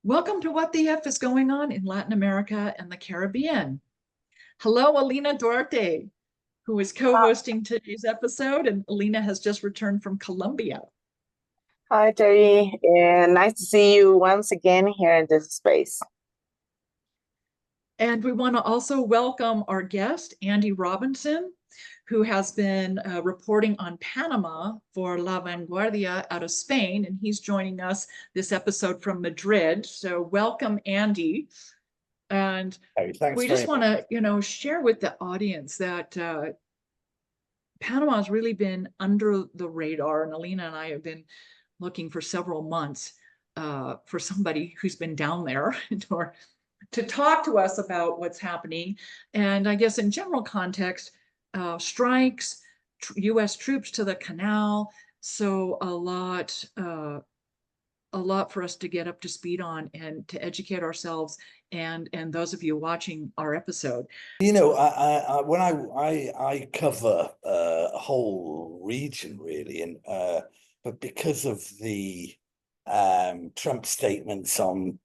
Welcome to What the F is Going On in Latin America and the Caribbean. Hello, Alina Duarte, who is co-hosting today's episode, and Alina has just returned from Colombia. Hi, Terry, and nice to see you once again here in this space. And we want to also welcome our guest, Andy Robinson, who has been reporting on Panama for La Vanguardia out of Spain, and he's joining us this episode from Madrid. So welcome, Andy. And we just want to, share with the audience that Panama has really been under the radar, and Alina and I have been looking for several months for somebody who's been down there to talk to us about what's happening. And I guess in general context, strikes, U.S. troops to the canal. So a lot for us to get up to speed on and to educate ourselves and those of you watching our episode. When I cover a whole region really, and but because of the Trump statements on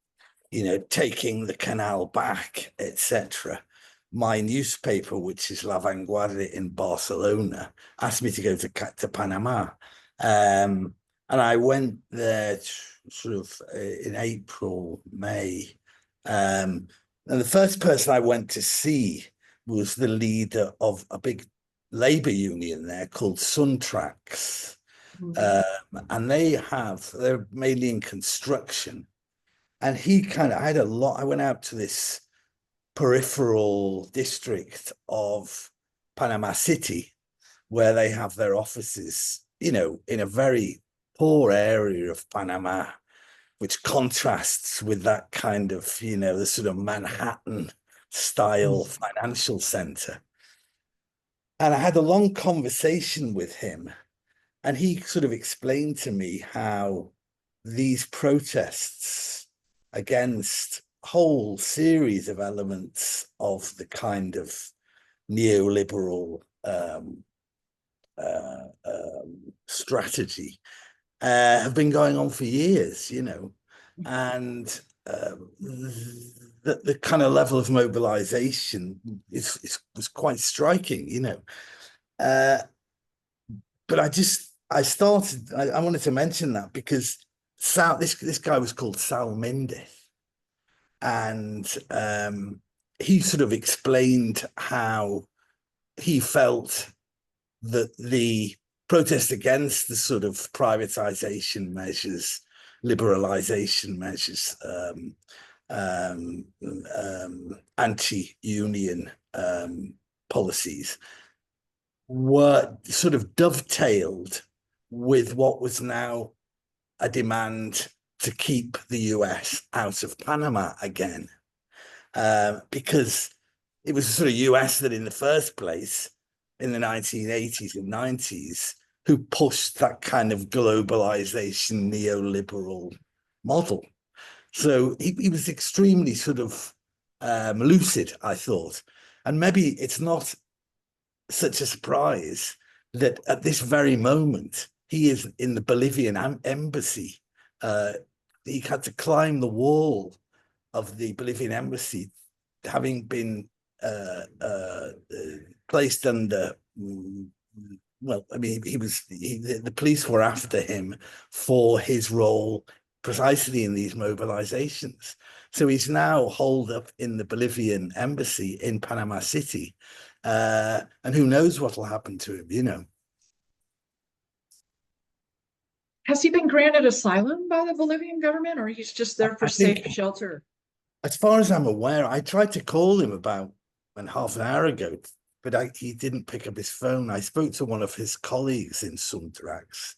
taking the canal back, etc., my newspaper, which is La Vanguardia in Barcelona, asked me to go to Panama, and I went there sort of in April, May. And the first person I went to see was the leader of a big labor union there called Suntrax. And they're mainly in construction. And I went out to this peripheral district of Panama City, where they have their offices, in a very poor area of Panama, which contrasts with that kind of, the sort of Manhattan style financial center. And I had a long conversation with him, and he sort of explained to me how these protests against a whole series of elements of the kind of neoliberal strategy have been going on for years, and the kind of level of mobilization was quite striking, but I wanted to mention that because this guy was called Sal Mendez, and he sort of explained how he felt that the protest against the sort of privatization measures, liberalization measures, anti-union policies were sort of dovetailed with what was now a demand to keep the US out of Panama again, because it was the sort of US that in the first place in the 1980s and 90s who pushed that kind of globalization neoliberal model. So he was extremely sort of lucid, I thought. And maybe it's not such a surprise that at this very moment, he is in the Bolivian embassy. He had to climb the wall of the Bolivian embassy, having been placed under, well, I mean, the police were after him for his role precisely in these mobilizations. So he's now holed up in the Bolivian embassy in Panama City, and who knows what will happen to him, Has he been granted asylum by the Bolivian government, or he's just there for safe shelter? As far as I'm aware, I tried to call him about half an hour ago, but he didn't pick up his phone. I spoke to one of his colleagues in Suntrax.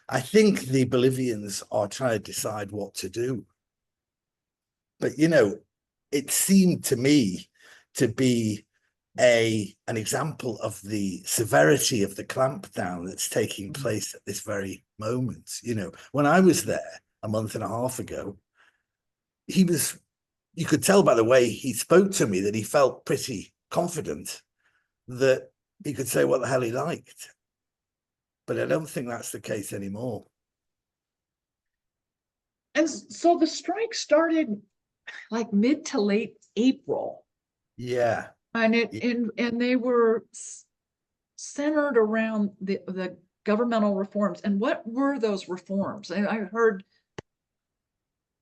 I think the Bolivians are trying to decide what to do. But, it seemed to me to be an example of the severity of the clampdown that's taking place at this very moment. When I was there a month and a half ago, you could tell by the way he spoke to me that he felt pretty confident that he could say what the hell he liked. But I don't think that's the case anymore. And so the strike started like mid to late April. Yeah. And they were centered around the governmental reforms. And what were those reforms? I heard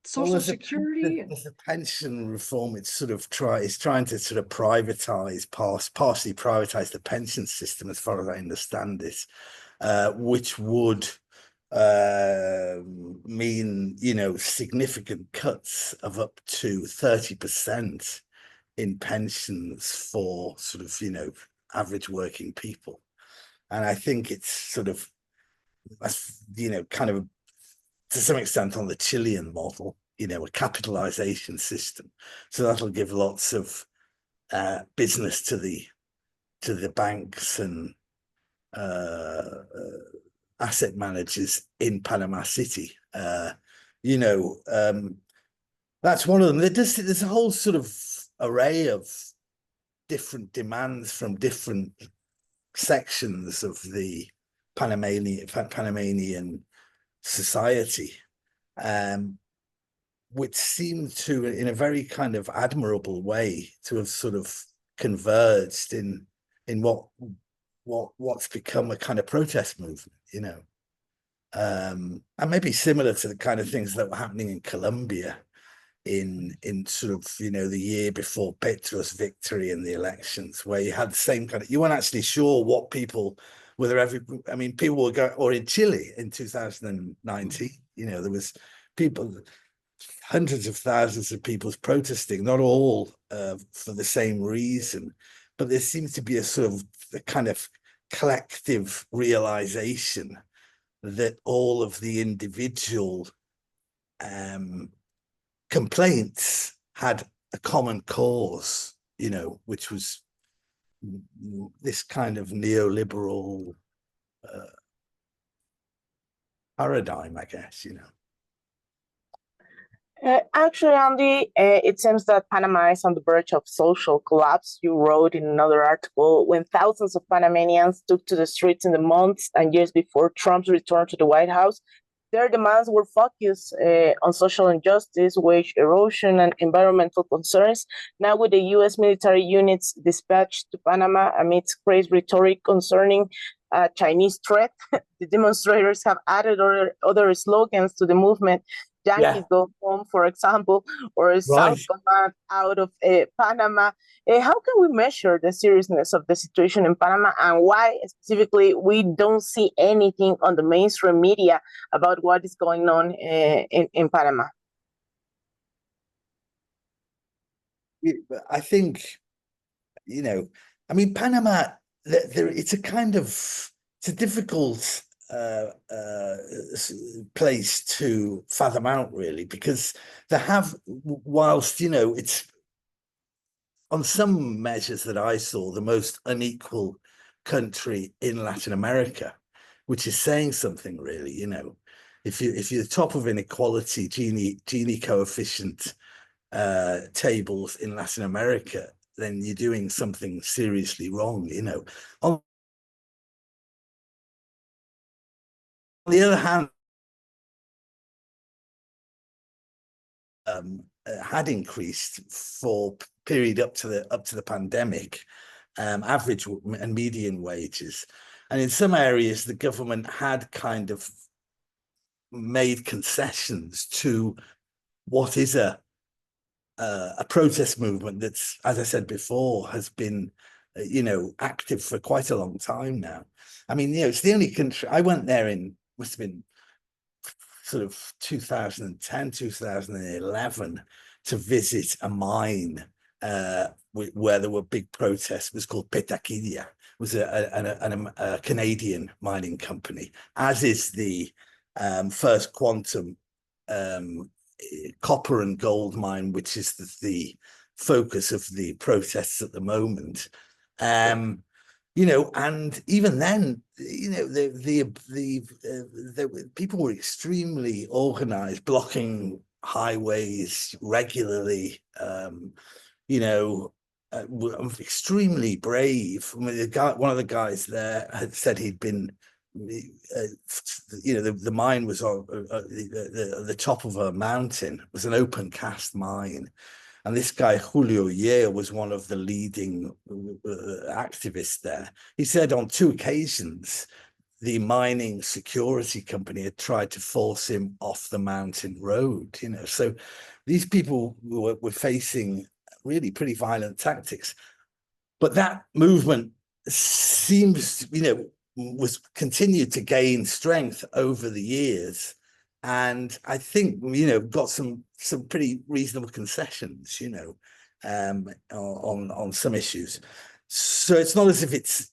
Social Security. There's a pension reform. It's trying to sort of privatize, partially privatize the pension system, as far as I understand it, which would mean, significant cuts of up to 30% in pensions for sort of, average working people. And I think it's sort of, kind of to some extent on the Chilean model, a capitalization system. So that'll give lots of business to the banks and asset managers in Panama City. That's one of them. There's a whole sort of array of different demands from different sections of the Panamanian society, which seem to, in a very kind of admirable way, to have sort of converged in what's become a kind of protest movement, and maybe similar to the kind of things that were happening in Colombia in sort of, the year before Petro's victory in the elections, where you had the same kind of, you weren't actually sure what people, people were going, or in Chile in 2019, there was people, hundreds of thousands of people protesting, not all for the same reason, but there seems to be a kind of collective realization that all of the individual complaints had a common cause, which was this kind of neoliberal paradigm, I guess, Actually, Andy, it seems that Panama is on the verge of social collapse. You wrote in another article, when thousands of Panamanians took to the streets in the months and years before Trump's return to the White House, their demands were focused on social injustice, wage erosion, and environmental concerns. Now, with the U.S. military units dispatched to Panama amidst crazed rhetoric concerning Chinese threat, the demonstrators have added other slogans to the movement. Yankees go home, for example, or South Command out of Panama. How can we measure the seriousness of the situation in Panama, and why specifically we don't see anything on the mainstream media about what is going on in Panama? I think, Panama, it's a difficult place to fathom out, really, because whilst it's on some measures that I saw the most unequal country in Latin America, which is saying something, really. If you're the top of inequality Gini coefficient tables in Latin America, then you're doing something seriously wrong. On the other hand, had increased for period up to the pandemic, average and median wages, and in some areas the government had kind of made concessions to what is a protest movement that's, as I said before, has been active for quite a long time now. It's the only country I went there in, must have been sort of 2010, 2011, to visit a mine where there were big protests. It was called Petaquilla. It was a Canadian mining company, as is the First Quantum copper and gold mine, which is the focus of the protests at the moment. And even then, the people were extremely organized, blocking highways regularly. Extremely brave. One of the guys there had said he'd been the mine was on the top of a mountain. It was an open cast mine. And this guy, Julio Yeo, was one of the leading activists there. He said on 2 occasions, the mining security company had tried to force him off the mountain road, So these people were facing really pretty violent tactics. But that movement seems, was continued to gain strength over the years. And I think, got some pretty reasonable concessions, on some issues. So it's not as if it's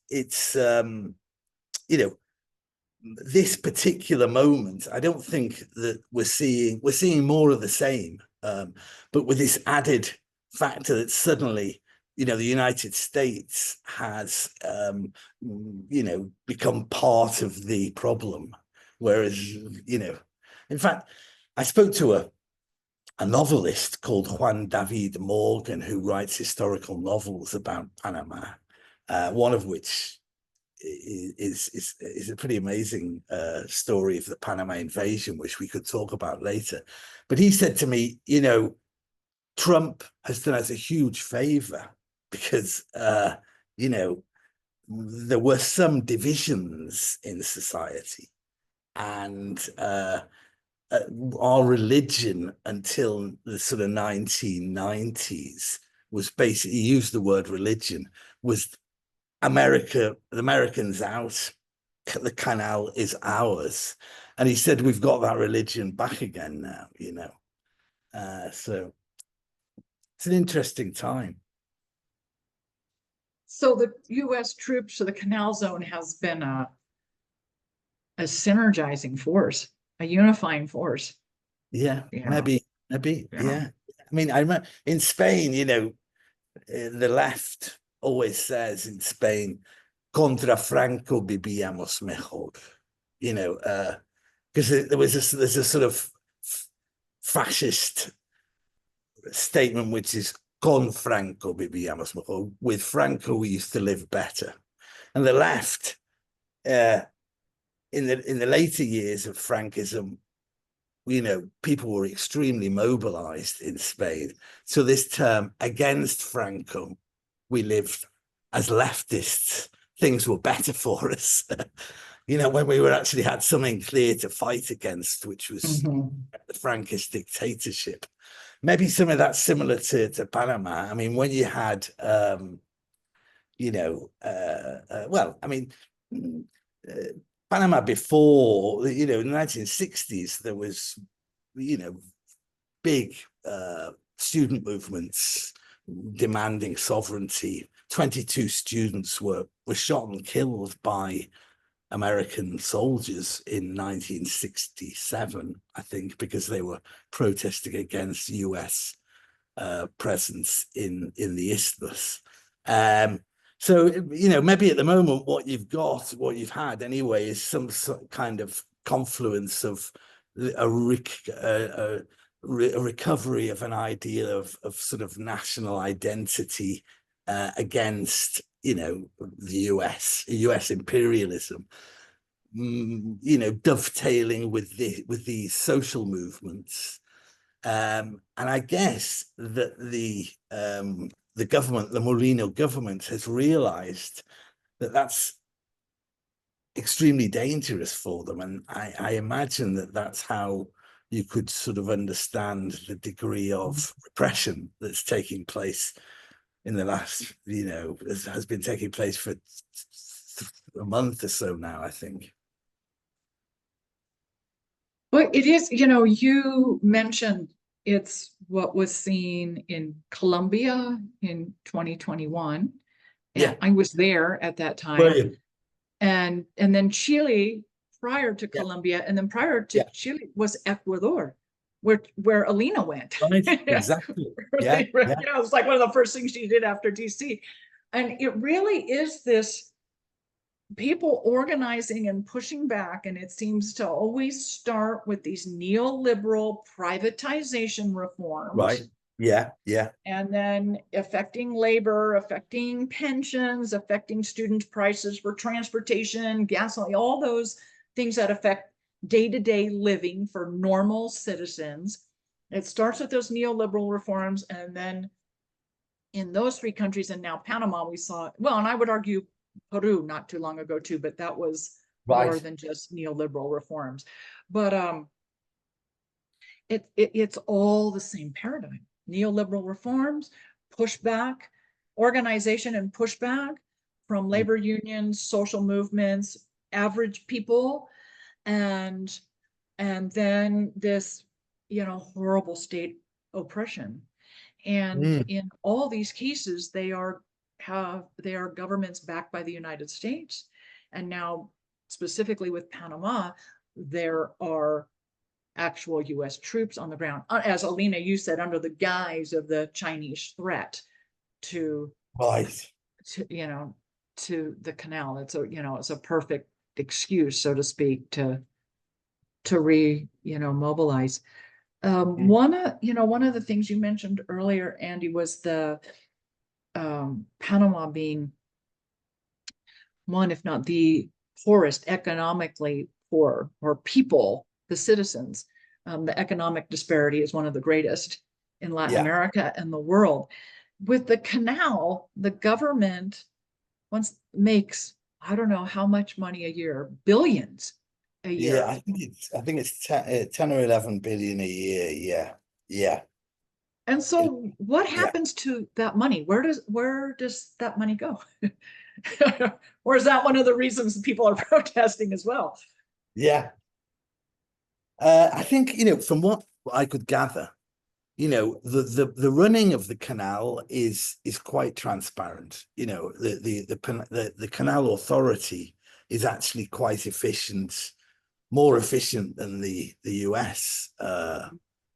this particular moment. I don't think that we're seeing more of the same, but with this added factor that suddenly, the United States has, become part of the problem, whereas, in fact, I spoke to a novelist called Juan David Morgan, who writes historical novels about Panama, one of which is a pretty amazing story of the Panama invasion, which we could talk about later. But he said to me, Trump has done us a huge favor because, there were some divisions in society, and our religion until the sort of 1990s was basically, he used the word religion, was the Americans out, the canal is ours. And he said, we've got that religion back again now, so it's an interesting time. So the U.S. troops to the canal zone has been a synergizing force, a unifying force. Yeah, maybe. Yeah. I mean, I remember in Spain, the left always says in Spain, contra Franco vivíamos mejor, because there's a sort of fascist statement which is con Franco vivíamos mejor. With Franco, we used to live better. And the left, in the later years of Frankism, people were extremely mobilized in Spain. So this term, against Franco, we lived as leftists, things were better for us. When we actually had something clear to fight against, which was the Frankist dictatorship. Maybe some of that's similar to Panama. I mean, when you had, Panama before, in the 1960s, there was, big student movements demanding sovereignty. 22 students were shot and killed by American soldiers in 1967, I think, because they were protesting against US presence in the Isthmus. So, maybe at the moment what you've had anyway, is some kind of confluence of a recovery of an idea of sort of national identity against, the US imperialism, dovetailing with these social movements. And I guess that the government, the Molino government, has realized that that's extremely dangerous for them. And I imagine that that's how you could sort of understand the degree of repression that's taking place in the last, has been taking place for a month or so now, I think. Well, it is, you mentioned it's what was seen in Colombia in 2021. Yeah, I was there at that time. brilliant. And then Chile prior to Colombia, and then prior to Chile was Ecuador, where Alina went. Right, exactly. It was like one of the first things she did after DC. And it really is this people organizing and pushing back, and it seems to always start with these neoliberal privatization reforms, Right. Yeah, yeah. And then affecting labor, affecting pensions, affecting student prices for transportation, gasoline, all those things that affect day-to-day living for normal citizens. It starts with those neoliberal reforms, and then in those three countries, and now Panama, we saw, well, and I would argue Peru not too long ago too, but that was more Right. than just neoliberal reforms. But it's all the same paradigm. Neoliberal reforms, pushback, organization and pushback from labor unions, social movements, average people, and then this, horrible state oppression. And Mm. in all these cases, they are governments backed by the United States. And now, specifically with Panama, there are actual US troops on the ground, as Alina, you said, under the guise of the Chinese threat to, Right. to the canal. It's a perfect excuse, so to speak, to mobilize. One of the things you mentioned earlier, Andy, was the Panama being one, if not the poorest, economically poor, or people, the citizens. The economic disparity is one of the greatest in Latin Yeah. America and the world. With the canal, the government makes, I don't know how much money a year, billions a year. Yeah, I think it's 10 or 11 billion a year. Yeah. Yeah. And so what Yeah. happens to that money? Where does that money go? Or is that one of the reasons people are protesting as well? Yeah. I think, from what I could gather, the running of the canal is quite transparent. The canal authority is actually quite efficient, more efficient than the US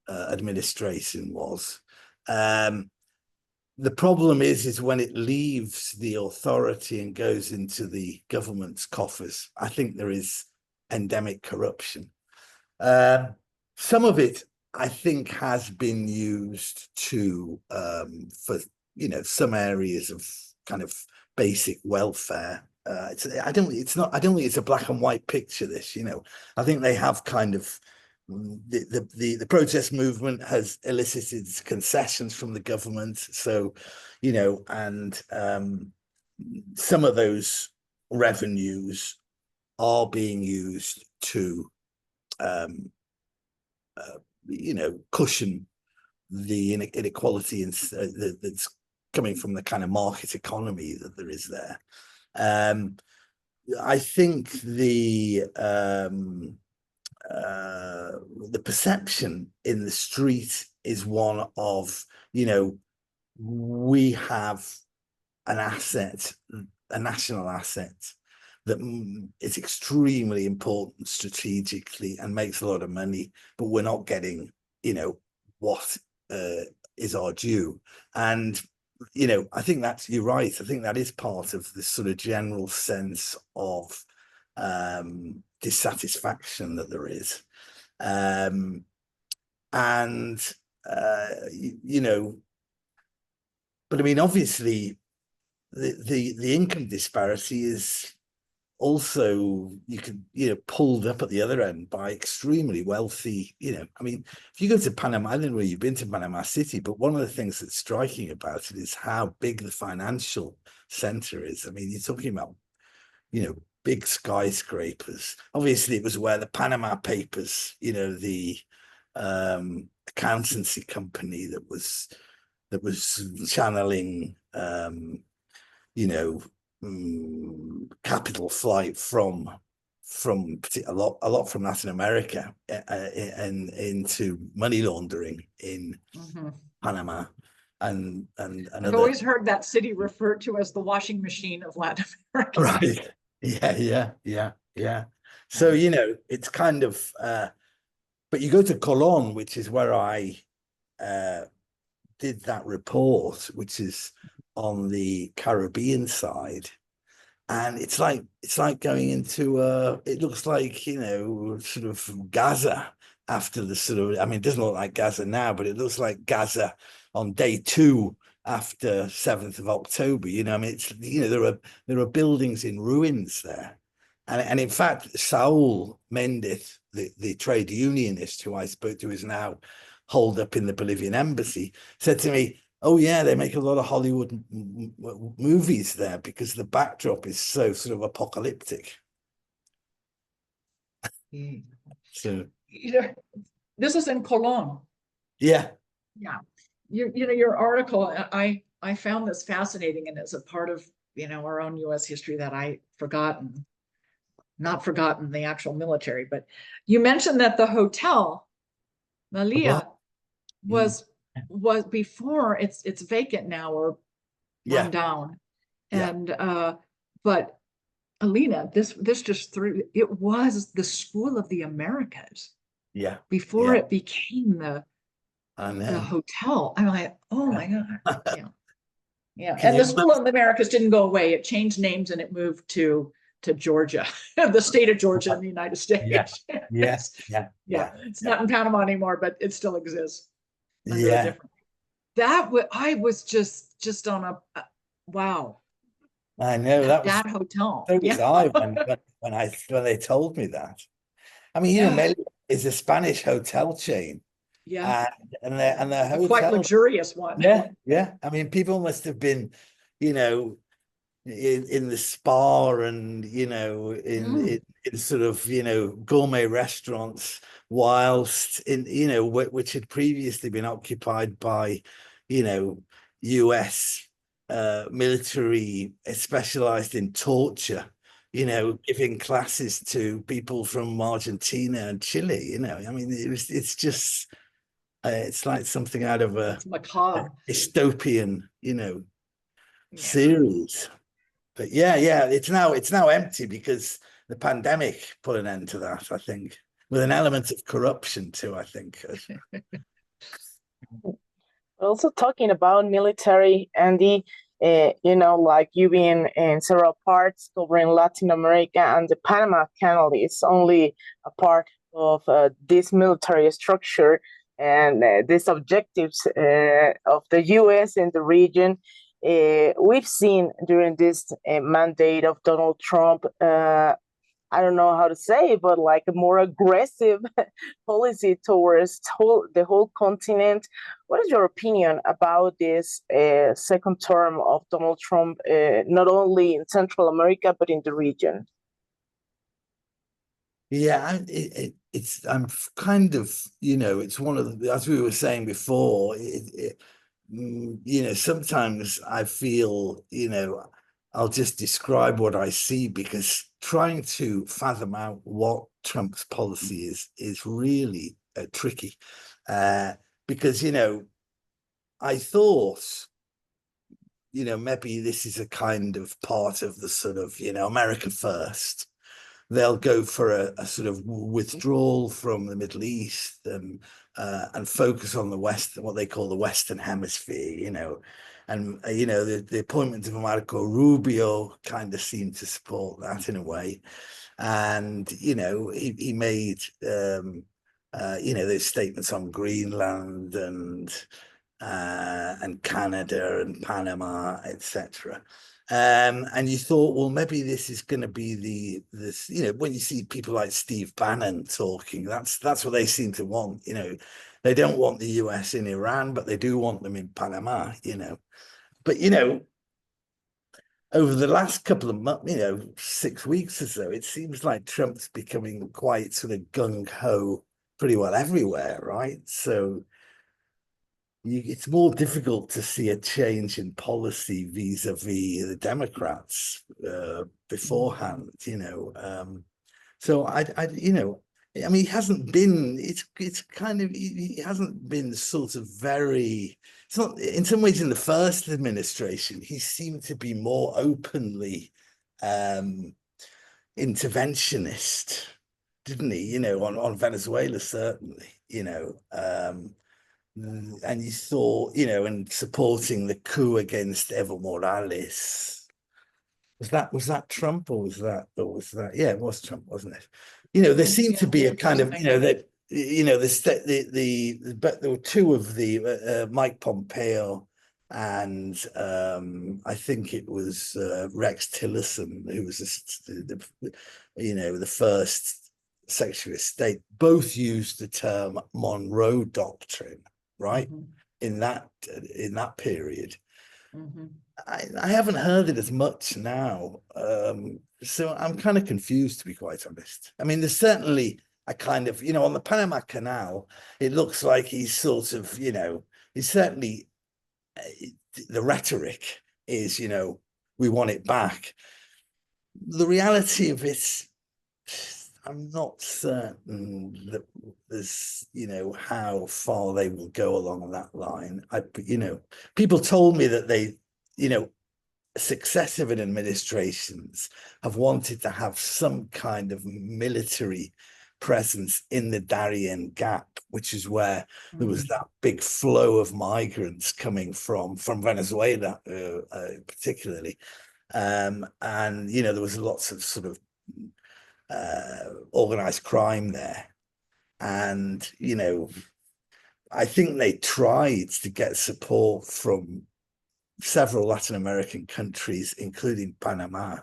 administration was. The problem is when it leaves the authority and goes into the government's coffers. I think there is endemic corruption. Some of it, I think, has been used for some areas of kind of basic welfare. I don't think it's a black and white picture. This, I think they have kind of the protest movement has elicited concessions from the government. So, and some of those revenues are being used to cushion the inequality that's coming from the kind of market economy that there is there. I think the perception in the street is one of, we have an asset, a national asset that is extremely important strategically and makes a lot of money, but we're not getting, what is our due. And, I think you're right. I think that is part of this sort of general sense of dissatisfaction that there is. But I mean, obviously, the income disparity is also, pulled up at the other end by extremely wealthy, I mean, if you go to Panama, I don't know where you've been to Panama City, but one of the things that's striking about it is how big the financial center is. I mean, you're talking about, big skyscrapers. Obviously, it was where the Panama Papers, the accountancy company that was channeling, capital flight from a lot from Latin America and into money laundering in Panama and I've always heard that city referred to as the washing machine of Latin America. Right. Yeah. So, it's kind of but you go to Colón, which is where I did that report, which is on the Caribbean side, and it's like going into it looks like, sort of Gaza, after the sort of, I mean, it doesn't look like Gaza now, but it looks like Gaza on day 2 after 7th of October. You know, I mean, it's, you know, there are buildings in ruins there. And in fact, Saul Mendez, the trade unionist who I spoke to, is now holed up in the Bolivian embassy, said to me, oh yeah, they make a lot of Hollywood movies there because the backdrop is so sort of apocalyptic. So, You know, this is in Cologne. yeah. Yeah. You know, your article, I found this fascinating, and it's a part of, you know, our own US history that I not forgotten the actual military, but you mentioned that the hotel, Malia, was before, it's vacant now or run down. And but Alina, this just threw, it was the School of the Americas. Yeah. Before it became the hotel. I'm like, oh my God. Yeah. Yeah. And the School of the Americas didn't go away. It changed names and it moved to Georgia, the state of Georgia in the United States. Yes. Yeah. It's not in Panama anymore, but it still exists. Yeah. I was just on a wow. I know that hotel. So was I when they told me that. I mean, you know, Meli is a Spanish hotel chain. Yeah. And their hotel, quite luxurious one. Yeah. I mean, people must have been, you know, in the spa and, you know, in sort of, you know, gourmet restaurants, whilst in, you know, which had previously been occupied by, you know, US military specialized in torture, you know, giving classes to people from Argentina and Chile. You know, I mean, it's just it's like something out of a dystopian, you know, series. But yeah, it's now empty because the pandemic put an end to that, I think, with an element of corruption too, I think. Also talking about military, Andy, you know, like you've been in several parts covering Latin America, and the Panama Canal is only a part of this military structure and these objectives of the US in the region. We've seen during this mandate of Donald Trump, I don't know how to say, but like a more aggressive policy towards the whole continent. What is your opinion about this second term of Donald Trump, not only in Central America, but in the region? Yeah, I'm kind of, you know, it's one of the, as we were saying before, you know, sometimes I feel, you know, I'll just describe what I see, because trying to fathom out what Trump's policy is really tricky, because, you know, I thought, you know, maybe this is a kind of part of the sort of, you know, America first. They'll go for a sort of withdrawal from the Middle East and focus on the West, what they call the Western Hemisphere, you know. And, you know, the appointment of Marco Rubio kind of seemed to support that in a way. And, you know, he made, you know, those statements on Greenland and Canada and Panama, etc. And you thought, well, maybe this is going to be this, you know, when you see people like Steve Bannon talking, that's what they seem to want. You know, they don't want the US in Iran, but they do want them in Panama, you know. But, you know, over the last couple of months, you know, 6 weeks or so, it seems like Trump's becoming quite sort of gung-ho pretty well everywhere, right? So it's more difficult to see a change in policy vis-a-vis the Democrats beforehand, you know. So I, you know, I mean, he hasn't been. It's kind of, he hasn't been sort of very. It's not, in some ways, in the first administration, he seemed to be more openly interventionist, didn't he? You know, on Venezuela, certainly, you know. And you saw, you know, and supporting the coup against Evo Morales. Was that Trump, or was that yeah, it was Trump, wasn't it? You know, there seemed to be a kind of, you know, that you know, but there were two of the Mike Pompeo and I think it was Rex Tillerson, who was you know, the first Secretary of State. Both used the term Monroe Doctrine, right? Mhm. In that period. Mhm. I haven't heard it as much now. So I'm kind of confused, to be quite honest. I mean, there's certainly a kind of, you know, on the Panama Canal, it looks like he's sort of, you know, he's certainly, the rhetoric is, you know, we want it back. The reality of it, I'm not certain that there's, you know, how far they will go along that line. You know, people told me that they, you know, successive administrations have wanted to have some kind of military presence in the Darien Gap, which is where there was that big flow of migrants coming from Venezuela, particularly. And, you know, there was lots of sort of organized crime there. And, you know, I think they tried to get support from several Latin American countries, including Panama,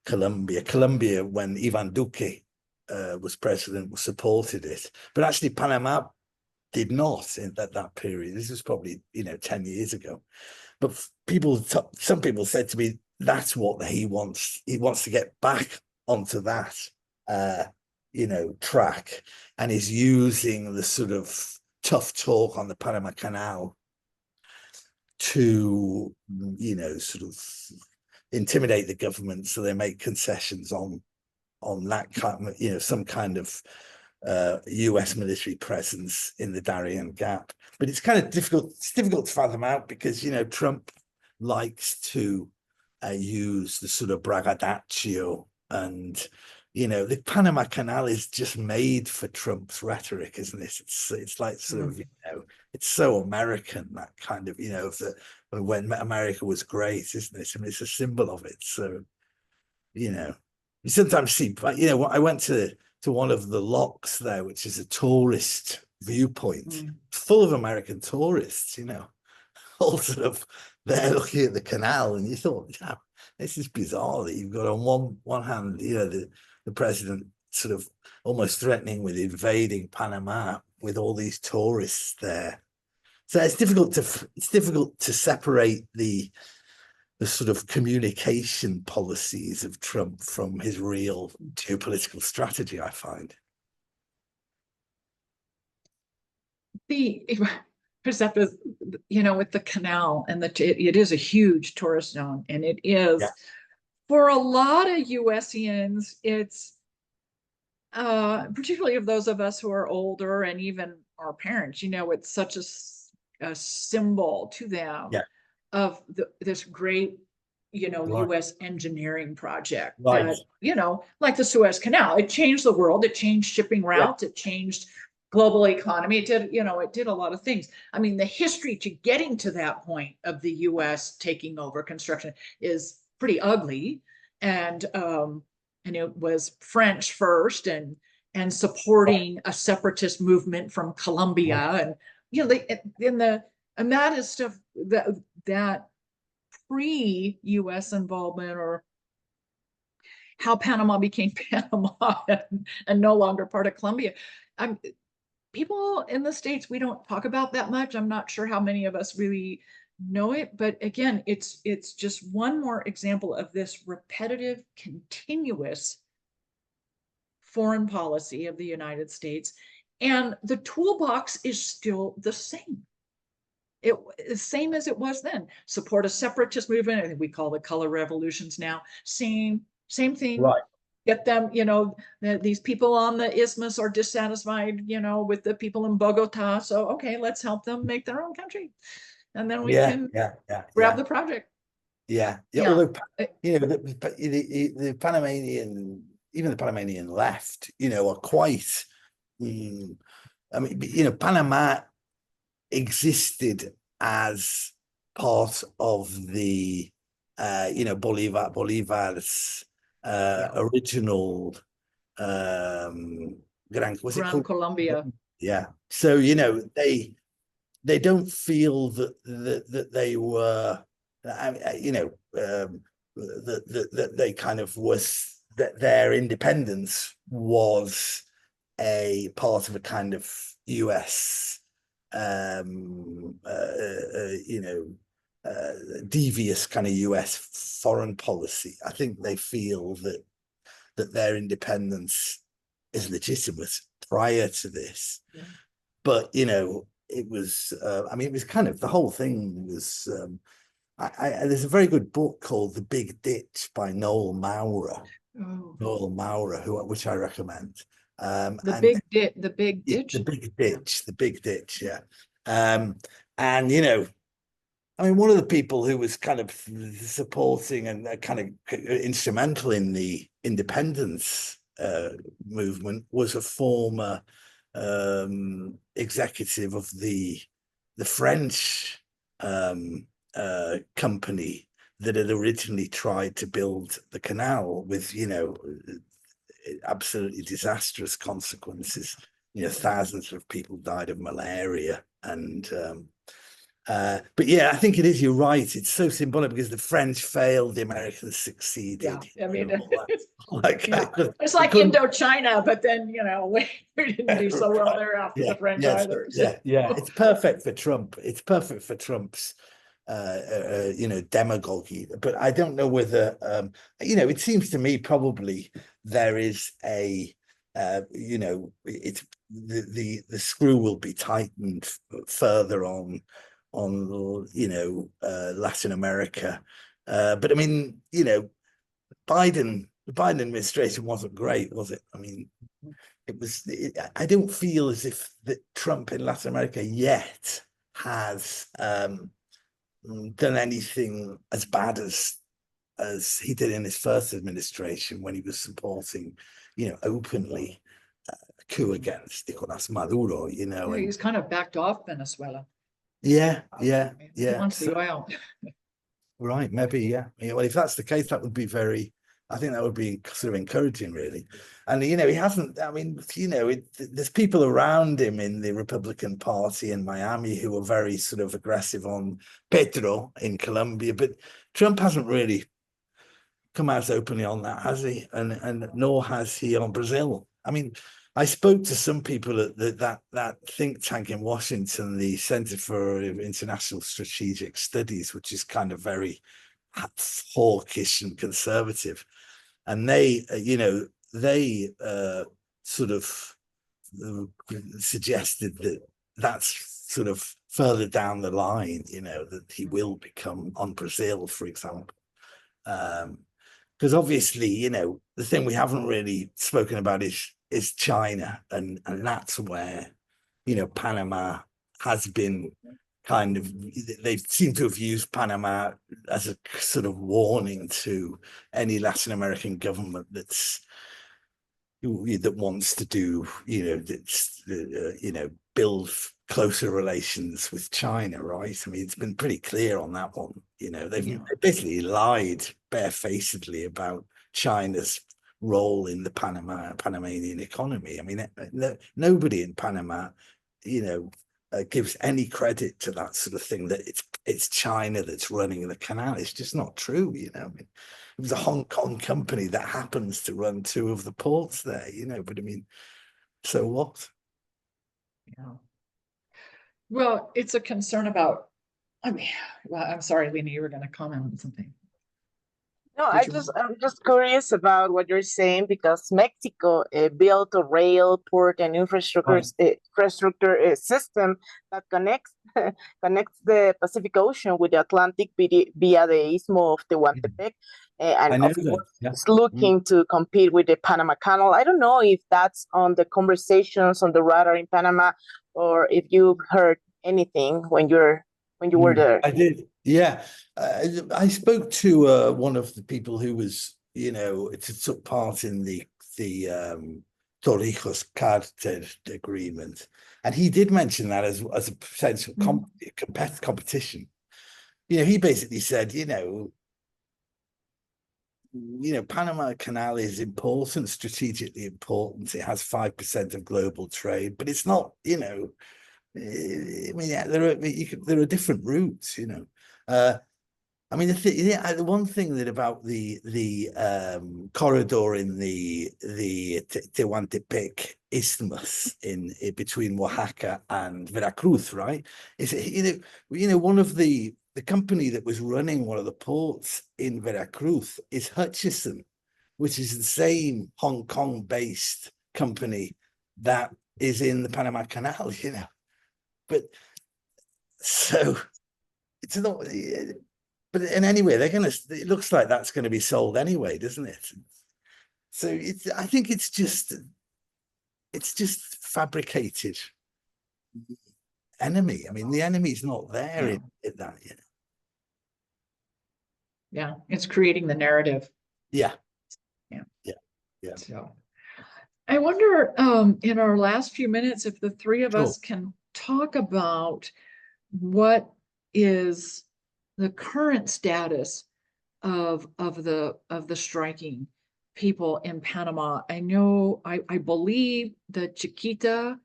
Colombia. Colombia, when Ivan Duque was president, supported it. But actually, Panama did not at that period. This was probably, you know, 10 years ago. But some people said to me, that's what he wants. He wants to get back onto that, you know, track, and is using the sort of tough talk on the Panama Canal to, you know, sort of intimidate the government, so they make concessions on that kind of, you know, some kind of US military presence in the Darien Gap. But it's kind of difficult. It's difficult to fathom out because, you know, Trump likes to use the sort of braggadocio, and, you know, the Panama Canal is just made for Trump's rhetoric, isn't it? It's like sort of, you know, it's so American, that kind of, you know, when America was great, isn't it? I mean, it's a symbol of it. So, you know, you sometimes see, you know, I went to one of the locks there, which is a tourist viewpoint, full of American tourists, you know, all sort of there looking at the canal, and you thought, yeah, this is bizarre that you've got on one hand, you know, the president sort of almost threatening with invading Panama with all these tourists there. So it's difficult to separate the sort of communication policies of Trump from his real geopolitical strategy, I find. Except with, you know, with the canal, and it is a huge tourist zone, and it is, for a lot of USians, it's particularly of those of us who are older, and even our parents, you know, it's such a symbol to them of this great, you know, US engineering project that, you know, like the Suez Canal, it changed the world, it changed shipping routes, it changed global economy. It did, you know, it did a lot of things. I mean, the history to getting to that point of the US taking over construction is pretty ugly. And it was French first, and supporting a separatist movement from Colombia. And, you know, and that is stuff that pre-US involvement, or how Panama became Panama and no longer part of Colombia. People in the States, we don't talk about that much. I'm not sure how many of us really know it, but again, it's just one more example of this repetitive, continuous foreign policy of the United States. And the toolbox is still the same. The same as it was then. Support a separatist movement. I think we call it color revolutions now. Same thing. Right. Get them, you know, these people on the isthmus are dissatisfied, you know, with the people in Bogota. So, okay, let's help them make their own country. And then we can grab the project. Yeah. Although, you know, the Panamanian, even the Panamanian left, you know, are quite, I mean, you know, Panama existed as part of the, you know, Bolivar's original Was it Gran called? Colombia. Yeah. So, you know, they don't feel that they were, you know, that they kind of was, that their independence was a part of a kind of US, you know, devious kind of US foreign policy. I think they feel that their independence is legitimate prior to this. Yeah. But, you know, it was, I mean, it was kind of, the whole thing was, there's a very good book called The Big Ditch by Noel Maurer. Oh. Noel Maurer, which I recommend. The and big ditch. the big ditch, yeah. And, you know, I mean, one of the people who was kind of supporting and kind of instrumental in the independence movement was a former executive of the French company that had originally tried to build the canal with, you know, absolutely disastrous consequences. You know, thousands of people died of malaria. And but yeah, I think it is, you're right, it's so symbolic because the French failed, the Americans succeeded. Yeah, I mean, yeah. It's like Indochina, but then, you know, we didn't do so well there after the French either. Yeah, it's perfect for Trump. It's perfect for Trump's you know, demagoguery. But I don't know whether you know, it seems to me probably there is a you know, it's the screw will be tightened further on you know, Latin America. But I mean, you know, the Biden administration wasn't great, was it? I mean, it was, I don't feel as if that Trump in Latin America yet has done anything as bad as he did in his first administration, when he was supporting, you know, openly a coup against Nicolas Maduro, you know. Yeah, he's kind of backed off Venezuela. Yeah. He wants the oil. Right, maybe, yeah. Well, if that's the case, that would be very, I think that would be sort of encouraging, really. And, you know, he hasn't, I mean, you know, there's people around him in the Republican Party in Miami who are very sort of aggressive on Petro in Colombia, but Trump hasn't really come out openly on that, has he? And nor has he on Brazil. I mean, I spoke to some people at that think tank in Washington, the Center for International Strategic Studies, which is kind of very hawkish and conservative. And they, you know, they sort of suggested that that's sort of further down the line, you know, that he will become on Brazil, for example. Because obviously, you know, the thing we haven't really spoken about is China, and that's where, you know, Panama has been kind of, they seem to have used Panama as a sort of warning to any Latin American government that wants to do, you know, that's you know, build closer relations with China, right? I mean, it's been pretty clear on that one. You know, they've basically lied barefacedly about China's role in the Panamanian economy. I mean, nobody in Panama, you know, gives any credit to that sort of thing, that it's China that's running the canal. It's just not true, you know. I mean, it was a Hong Kong company that happens to run two of the ports there, you know, but I mean, so what? Yeah. Well, it's a concern about, I mean, well, I'm sorry, Lena, you were going to comment on something. No, I'm just curious about what you're saying, because Mexico built a rail, port, and infrastructure system that connects the Pacific Ocean with the Atlantic via the Istmo of Tehuantepec, and of course, it's looking to compete with the Panama Canal. I don't know if that's on the conversations on the radar in Panama, or if you've heard anything when you were there. I did, yeah. I spoke to one of the people who was, you know, took part in the Torrijos Carter agreement, and he did mention that as a potential competition. You know, he basically said, you know, Panama Canal is important, strategically important. It has 5% of global trade, but it's not, I mean, yeah, there are different routes, I mean, the one thing that about the corridor in the Tehuantepec Isthmus in between Oaxaca and Veracruz, right? Is one of the company that was running one of the ports in Veracruz is Hutchison, which is the same Hong Kong-based company that is in the Panama Canal, But so it's not. But in anyway, it looks like that's going to be sold anyway, doesn't it? So I think it's just fabricated enemy. I mean, the enemy's not there in that, Yeah, it's creating the narrative. Yeah. Yeah. Yeah. Yeah. So I wonder, in our last few minutes, if the three of us can talk about what is the current status of the striking people in Panama. I know, I believe the Chiquita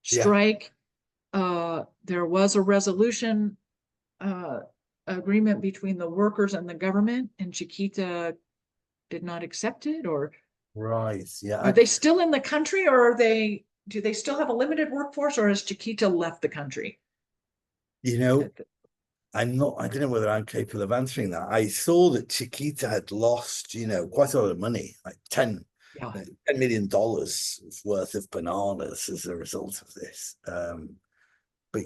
strike, there was a resolution agreement between the workers and the government, and Chiquita did not accept it, or Right. Yeah. are they still in the country, or do they still have a limited workforce, or has Chiquita left the country? I don't know whether I'm capable of answering that. I saw that Chiquita had lost, quite a lot of money, like $10 million worth of bananas as a result of this. But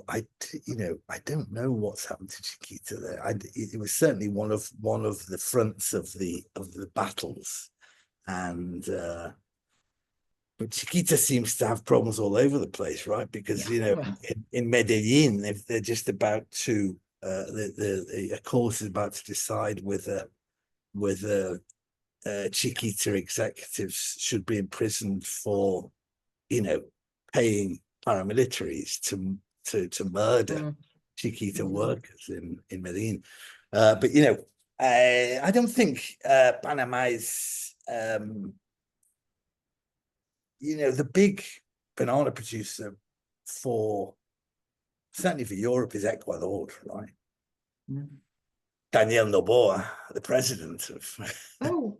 I don't know what's happened to Chiquita there. It was certainly one of the fronts of the battles, and but Chiquita seems to have problems all over the place, right? Because in Medellin, if they're just about to the court is about to decide whether Chiquita executives should be imprisoned for paying paramilitaries to murder Chiquita workers in Medellin. But I don't think Panama'S the big banana producer certainly for Europe is Ecuador, right? Daniel Noboa, the president of. Oh,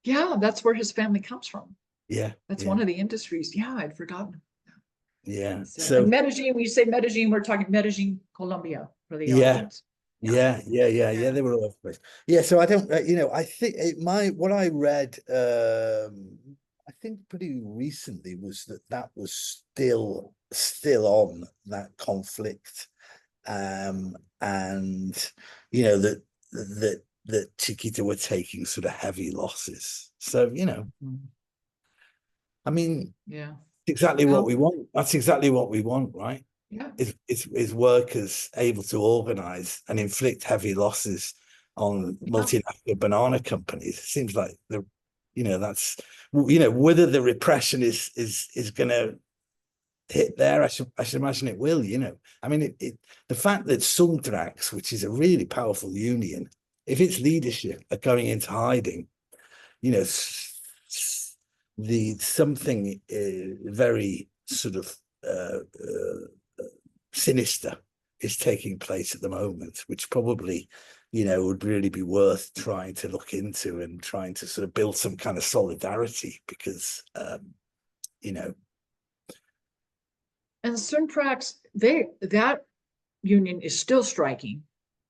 yeah, that's where his family comes from. Yeah, that's one of the industries. Yeah, I'd forgotten. Yeah. So Medellin, when you say Medellin, we're talking Medellin, Colombia, for the audience. Yeah. They were all over the place. Yeah, so I don't, I think what I read, I think pretty recently was that was still on, that conflict, and that Chiquita were taking sort of heavy losses. So I mean, exactly what we want. That's exactly what we want, right? Yeah, is workers able to organize and inflict heavy losses on multinational banana companies. It seems like that's whether the repression is going to hit there. I should imagine it will. I mean, the fact that Suntrax, which is a really powerful union, if its leadership are going into hiding, something very sort of sinister is taking place at the moment, which probably would really be worth trying to look into and trying to sort of build some kind of solidarity, because and Suntrax, that union is still striking.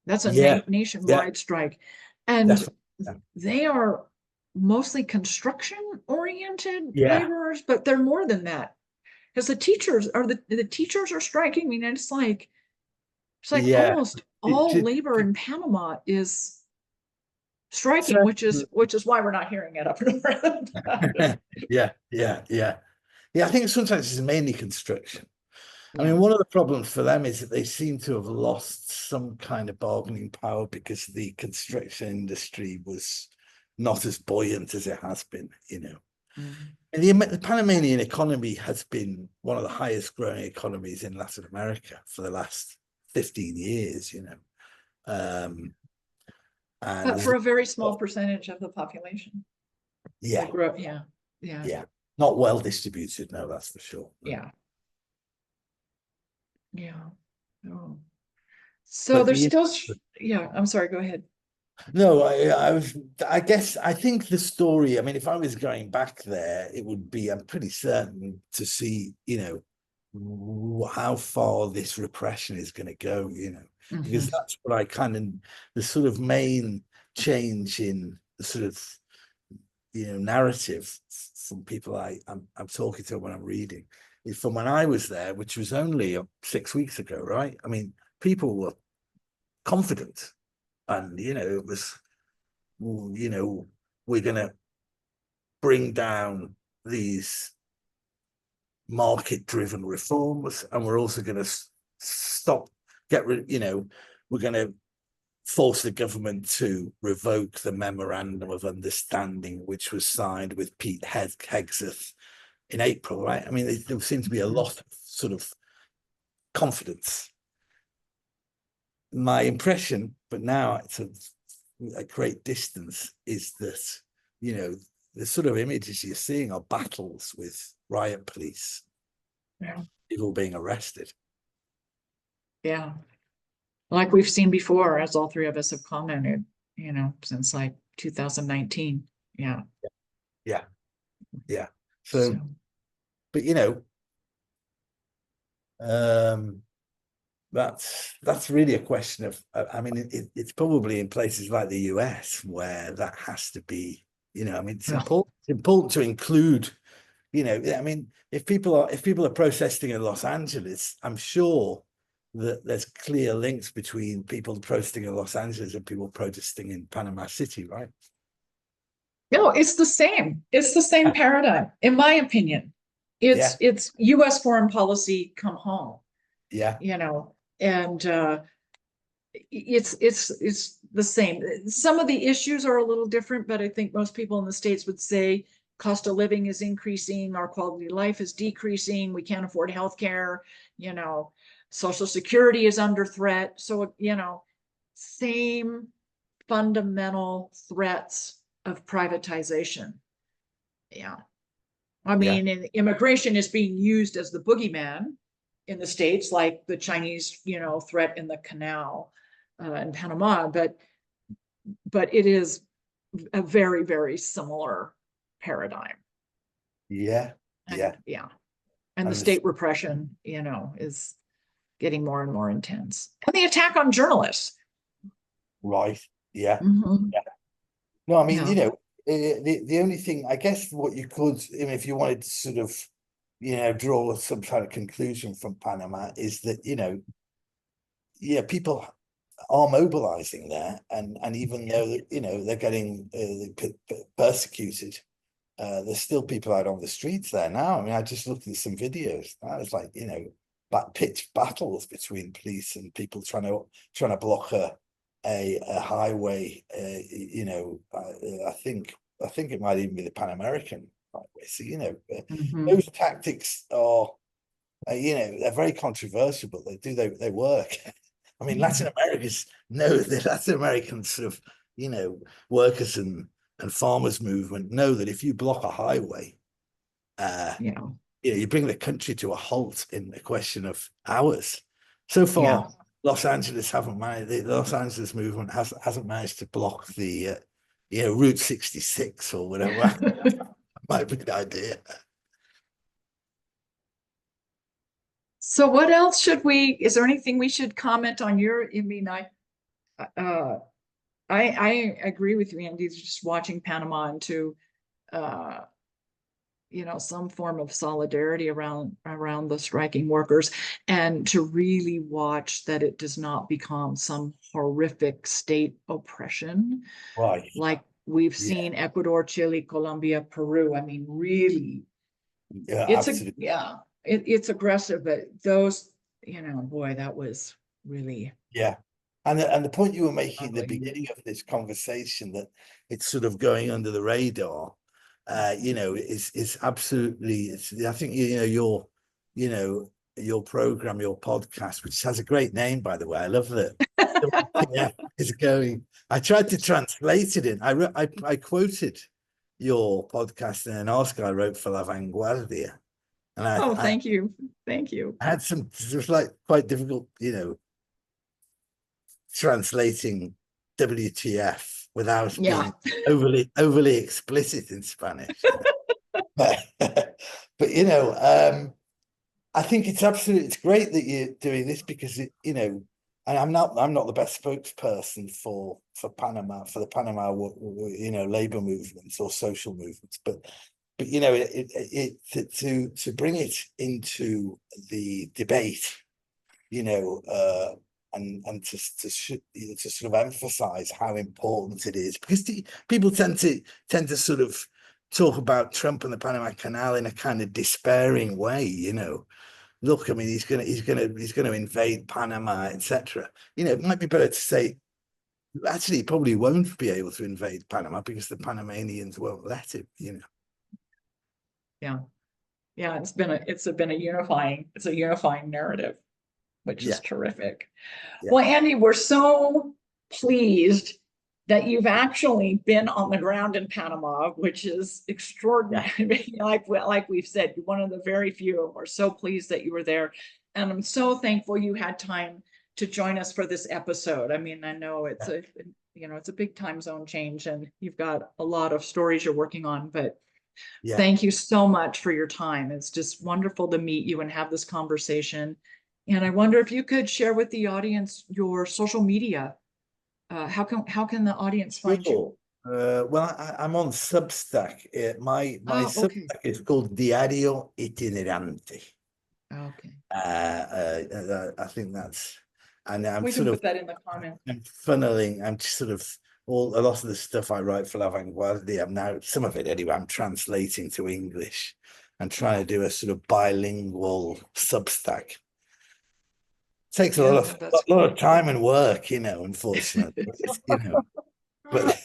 That's a nationwide strike, and they are mostly construction oriented laborers, but they're more than that, because the teachers are striking. I mean, it's like almost all labor in Panama is striking, which is why we're not hearing it up north. I think sometimes it's mainly construction. I mean, one of the problems for them is that they seem to have lost some kind of bargaining power, because the construction industry was not as buoyant as it has been, And the Panamanian economy has been one of the highest growing economies in Latin America for the last 15 years, And But for a very small percentage of the population. yeah, Yeah. not well distributed, no, that's for sure. Yeah. Oh. So But there's still, yeah, I'm sorry, go ahead. no, I guess I think the story, I mean, if I was going back there, it would be, I'm pretty certain to see, how far this repression is going to go, because Mhm. that's what I kind of, the sort of main change in the sort of, narrative from people I'm talking to when I'm reading is from when I was there, which was only 6 weeks ago, right? I mean, people were confident. And, it was, we're going to bring down these market-driven reforms, and we're also going to we're going to force the government to revoke the memorandum of understanding, which was signed with Pete Hegseth in April, right? I mean, there seemed to be a lot of sort of confidence. My impression, but now it's a great distance, is that the sort of images you're seeing are battles with riot police, people being arrested. Yeah, like we've seen before, as all three of us have commented, since like 2019. Yeah. So but that's really a question of, I mean, it's probably in places like the US where that has to be, I mean, it's important to include, I mean, if people are protesting in Los Angeles, I'm sure that there's clear links between people protesting in Los Angeles and people protesting in Panama City, right? No, it's the same. It's the same paradigm, in my opinion. It's US foreign policy come home. Yeah. And it's the same. Some of the issues are a little different, but I think most people in the States would say cost of living is increasing, our quality of life is decreasing, we can't afford healthcare, Social Security is under threat. So, same fundamental threats of privatization. Yeah. I mean, immigration is being used as the boogeyman in the States, like the Chinese, threat in the canal in Panama, but it is a very, very similar paradigm. Yeah. And the state repression, is getting more and more intense. And the attack on journalists. Right. Yeah. Mm-hmm. No, I mean, the only thing, I guess, what you could, if you wanted to sort of, draw some kind of conclusion from Panama, is that, people are mobilizing there, and even though they're getting persecuted, there's still people out on the streets there now. I mean, I just looked at some videos. That was like, pitched battles between police and people trying to block a highway. I think it might even be the Pan American highway. So those tactics are, they're very controversial, but they work. I mean, Latin American sort of workers and farmers movement know that if you block a highway, you bring the country to a halt in a question of hours. So far, Los Angeles haven't managed. The Los Angeles movement hasn't managed to block the Route 66 or whatever. Might be an idea. So what else is there anything we should comment on I agree with you, Andy, just watching Panama into, some form of solidarity around the striking workers, and to really watch that it does not become some horrific state oppression. Right. Like we've seen Ecuador, Chile, Colombia, Peru. I mean, really, it's aggressive, but those, boy, that was really. Yeah. And the point you were making at the beginning of this conversation, that it's sort of going under the radar, is absolutely, I think, your program, your podcast, which has a great name, by the way. I love that. Yeah, it's going. I tried to translate it in. I quoted your podcast in an article I wrote for La Vanguardia, and Oh, thank you. Thank you. I had some. It was like quite difficult, translating WTF without Yeah. being overly explicit in Spanish. But I think it's great that you're doing this because and I'm not the best spokesperson for Panama, for the Panama labor movements or social movements, but to bring it into the debate, and to sort of emphasize how important it is, because people tend to sort of talk about Trump and the Panama Canal in a kind of despairing way, Look, I mean, he's gonna invade Panama, etc. It might be better to say, actually, he probably won't be able to invade Panama because the Panamanians won't let him. Yeah. It's been a unifying narrative, which is terrific. Yeah. Well, Andy, we're so pleased that you've actually been on the ground in Panama, which is extraordinary. Yeah. Like we've said, you're one of the very few, and we're so pleased that you were there. And I'm so thankful you had time to join us for this episode. I mean, I know it's a big time zone change, and you've got a lot of stories you're working on, but thank you so much for your time. It's just wonderful to meet you and have this conversation. And I wonder if you could share with the audience your social media. How can the audience find you? Well, I'm on Substack. My Substack is called Diario Itinerante. Okay. I think that's, and I'm we sort can of put that in the comments. I'm just sort of a lot of the stuff I write for La Vanguardia. Some of it anyway, I'm translating to English and trying to do a sort of bilingual Substack. Takes a lot of time and work, unfortunately. But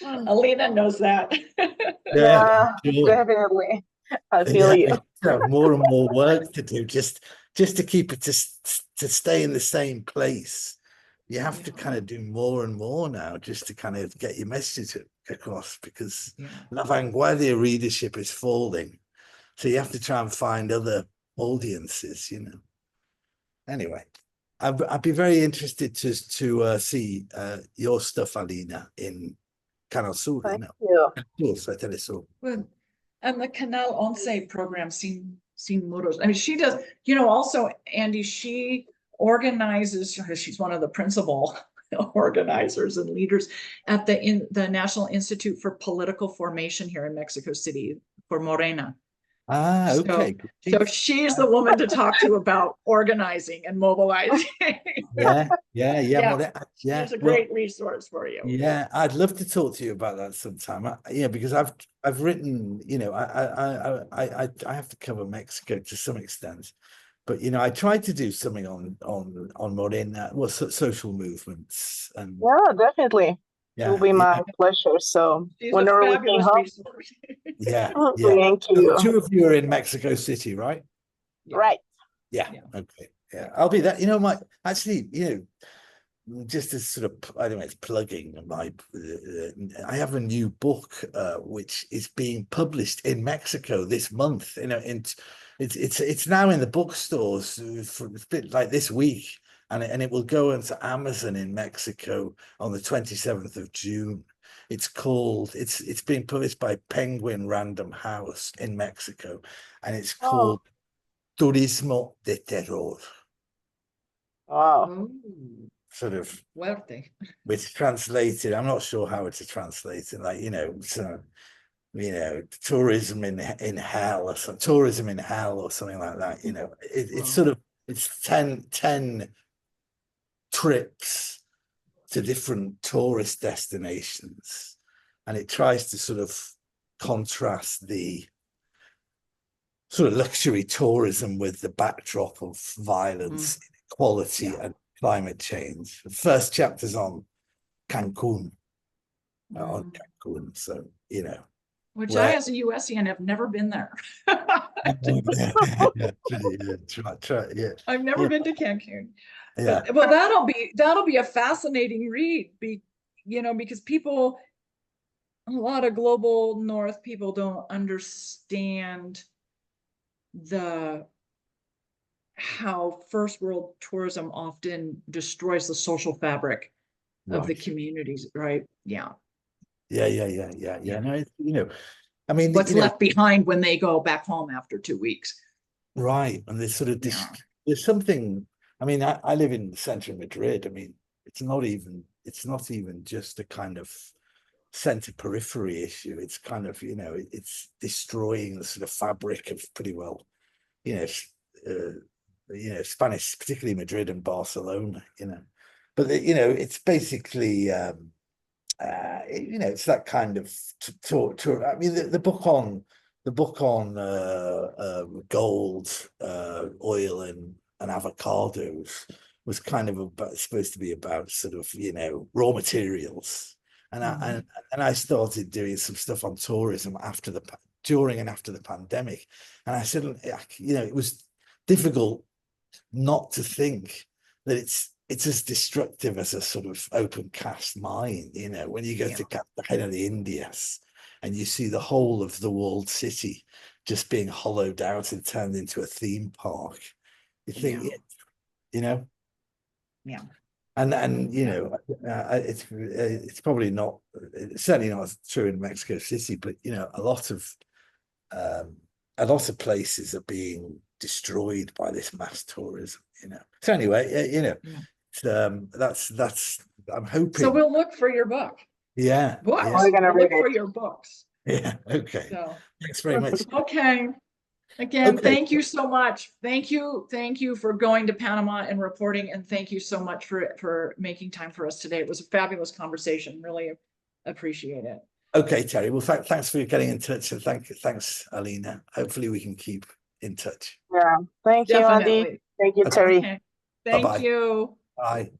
Alina knows that. Yeah, sure. definitely. I feel you. Have more and more work to do just to keep it to stay in the same place. You have to kind of do more and more now just to kind of get your message across, because La Vanguardia readership is falling. So you have to try and find other audiences, Anyway, I'd be very interested to see your stuff, Alina, in Canal Sur. Thank you. Well, and the Canal 11 program, Sin Muros. I mean, she does, also, Andy, she organizes, she's one of the principal organizers and leaders at the National Institute for Political Formation here in Mexico City for Morena. Okay. So she's the woman to talk to about organizing and mobilizing. Yeah. She's a great resource for you. Yeah, I'd love to talk to you about that sometime. Because I've written, I have to cover Mexico to some extent, but I tried to do something on Morena, social movements, and definitely. It will be my pleasure. So she's whenever a we fabulous can help. resource. Thank you. The two of you are in Mexico City, right? Right. Yeah. Okay. Yeah, I'll be there. Just as sort of, I don't know, it's plugging my. I have a new book which is being published in Mexico this month. It's now in the bookstores for a bit like this week. And it will go into Amazon in Mexico on the 27th of June. It's being published by Penguin Random House in Mexico, and it's called Turismo de Terror. Wow. Sort of Fuerte. It's translated. I'm not sure how to translate it. Tourism in hell, or some tourism in hell, or something like that. It's sort of, it's 10 trips to different tourist destinations, and it tries to sort of contrast the sort of luxury tourism with the backdrop of violence, inequality, and climate change. The first chapter's on Cancun. So which I, as a USian, have never been there. Yeah. I've never been to Cancun. Yeah. But well, that'll be a fascinating read, because people, a lot of global North people don't understand how first world tourism often destroys the social fabric of the Right. communities, right? Yeah. Yeah. No, I mean, What's left behind when they go back home after 2 weeks. right. And there's sort of Yeah. there's something, I mean, I live in the center of Madrid. I mean, it's not even just a kind of center periphery issue. It's kind of, it's destroying the sort of fabric of pretty well, Spanish, particularly Madrid and Barcelona, but it's basically, it's that kind of I mean, the book on gold, oil, and avocados was kind of supposed to be about sort of raw materials, and I started doing some stuff on tourism during and after the pandemic, and I said, it was difficult not to think that it's as destructive as a sort of open cast mine, when you go to Cartagena de Indias and you see the whole of the walled city just being hollowed out and turned into a theme park. You think, Yeah. And it's probably not, it's certainly not true in Mexico City, but a lot of places are being destroyed by this mass tourism. So anyway, that's I'm hoping. So we'll look for your book. Yeah. Books. Yeah. We're gonna look read for it. your books. Yeah. Okay. So. Thanks very much. Okay. Again, thank you so much. Thank you for going to Panama and reporting, and thank you so much for making time for us today. It was a fabulous conversation. Really appreciate it. Okay, Terry. Well, thanks for getting in touch, and thanks, Alina. Hopefully, we can keep in touch. Yeah. Thank you, Definitely. Andy. Thank you, Terry. Okay. Thank you. Bye.